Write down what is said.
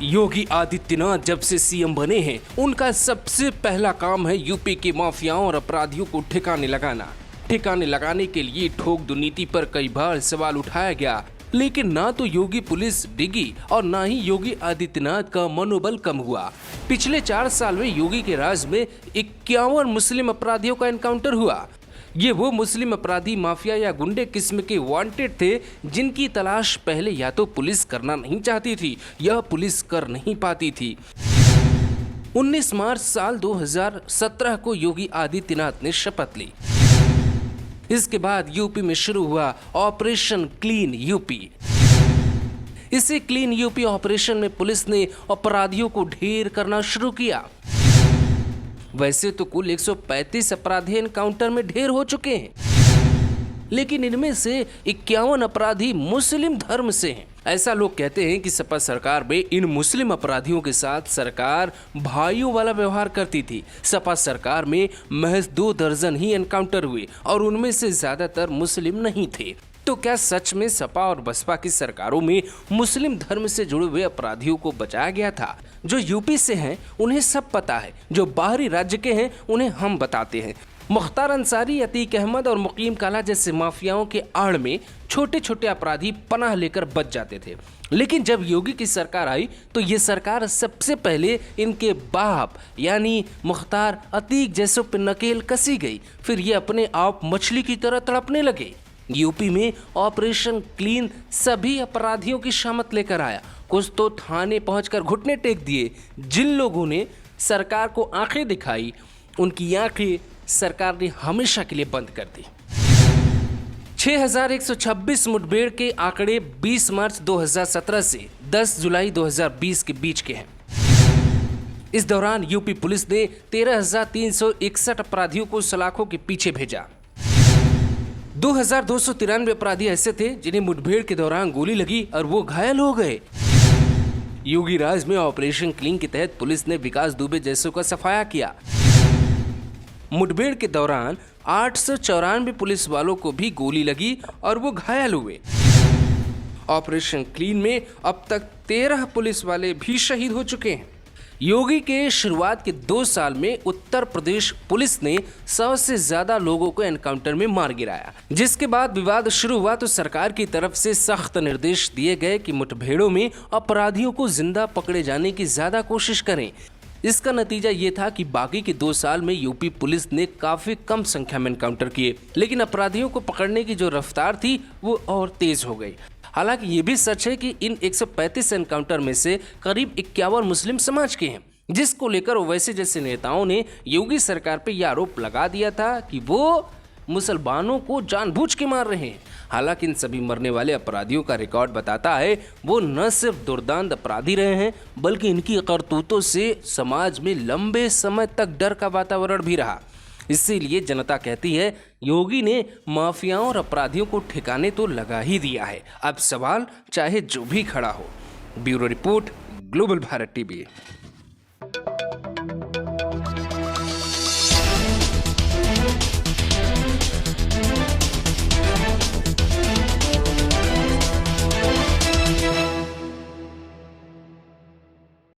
योगी आदित्यनाथ जब से सीएम बने हैं, उनका सबसे पहला काम है यूपी के माफियाओं और अपराधियों को ठिकाने लगाना। ठिकाने लगाने के लिए ठोक दो नीति पर कई बार सवाल उठाया गया, लेकिन ना तो योगी पुलिस डिगी और ना ही योगी आदित्यनाथ का मनोबल कम हुआ। पिछले 4 साल में योगी के राज में 51 मुस्लिम अपराधियों का एनकाउंटर हुआ। ये वो मुस्लिम अपराधी, माफिया या गुंडे किस्म के वांटेड थे जिनकी तलाश पहले या तो पुलिस करना नहीं चाहती थी या पुलिस कर नहीं पाती थी। 19 मार्च साल 2017 को योगी आदित्यनाथ ने शपथ ली। इसके बाद यूपी में शुरू हुआ ऑपरेशन क्लीन यूपी। इसी क्लीन यूपी ऑपरेशन में पुलिस ने अपराधियों को ढेर करना शुरू किया। वैसे तो कुल 135 अपराधी एनकाउंटर में ढेर हो चुके हैं, लेकिन इनमें से 51 अपराधी मुस्लिम धर्म से हैं। ऐसा लोग कहते हैं कि सपा सरकार में इन मुस्लिम अपराधियों के साथ सरकार भाइयों वाला व्यवहार करती थी। सपा सरकार में महज 2 दर्जन ही एनकाउंटर हुए और उनमें से ज्यादातर मुस्लिम नहीं थे। तो क्या सच में सपा और बसपा की सरकारों में मुस्लिम धर्म से जुड़े हुए अपराधियों को बचाया गया था? जो यूपी से हैं उन्हें सब पता है, जो बाहरी राज्य के हैं उन्हें हम बताते हैं। मुख्तार अंसारी, अतीक अहमद और मुकीम काला जैसे माफियाओं के आड़ में छोटे छोटे अपराधी पनाह लेकर बच जाते थे, लेकिन जब योगी की सरकार आई तो ये सरकार सबसे पहले इनके बाप यानी मुख्तार, अतीक जैसों पर नकेल कसी गई। फिर ये अपने आप मछली की तरह तड़पने लगे। यूपी में ऑपरेशन क्लीन सभी अपराधियों की शामत लेकर आया। कुछ तो थाने पहुंचकर घुटने टेक दिए। जिन लोगों ने सरकार को आंखें दिखाई, उनकी आंखें सरकार ने हमेशा के लिए बंद कर दी। 6126 मुठभेड़ के आंकड़े 20 मार्च 2017 से 10 जुलाई 2020 के बीच के हैं। इस दौरान यूपी पुलिस ने 13,361 अपराधियों को सलाखों के पीछे भेजा। 2,293 अपराधी ऐसे थे जिन्हें मुठभेड़ के दौरान गोली लगी और वो घायल हो गए। योगी राज में ऑपरेशन क्लीन के तहत पुलिस ने विकास दुबे जैसों का सफाया किया। मुठभेड़ के दौरान 894 पुलिस वालों को भी गोली लगी और वो घायल हुए। ऑपरेशन क्लीन में अब तक 13 पुलिस वाले भी शहीद हो चुके हैं। योगी के शुरुआत के 2 साल में उत्तर प्रदेश पुलिस ने 100 से ज्यादा लोगों को एनकाउंटर में मार गिराया। जिसके बाद विवाद शुरू हुआ तो सरकार की तरफ से सख्त निर्देश दिए गए कि मुठभेड़ों में अपराधियों को जिंदा पकड़े जाने की ज्यादा कोशिश करें। इसका नतीजा ये था कि बाकी के 2 साल में यूपी पुलिस ने काफी कम संख्या में एनकाउंटर किए, लेकिन अपराधियों को पकड़ने की जो रफ्तार थी वो और तेज हो गई। हालांकि ये भी सच है कि इन 135 एनकाउंटर में से करीब 51 मुस्लिम समाज के हैं, जिसको लेकर ओवैसी जैसे नेताओं ने योगी सरकार पे यह आरोप लगा दिया था कि वो मुसलमानों को जानबूझ के मार रहे हैं। हालांकि इन सभी मरने वाले अपराधियों का रिकॉर्ड बताता है वो न सिर्फ दुर्दांत अपराधी रहे हैं, बल्कि इनकी करतूतों से समाज में लंबे समय तक डर का वातावरण भी रहा। इसीलिए जनता कहती है योगी ने माफियाओं और अपराधियों को ठिकाने तो लगा ही दिया है। अब सवाल चाहे जो भी खड़ा हो। Bureau report, global Bharat TV.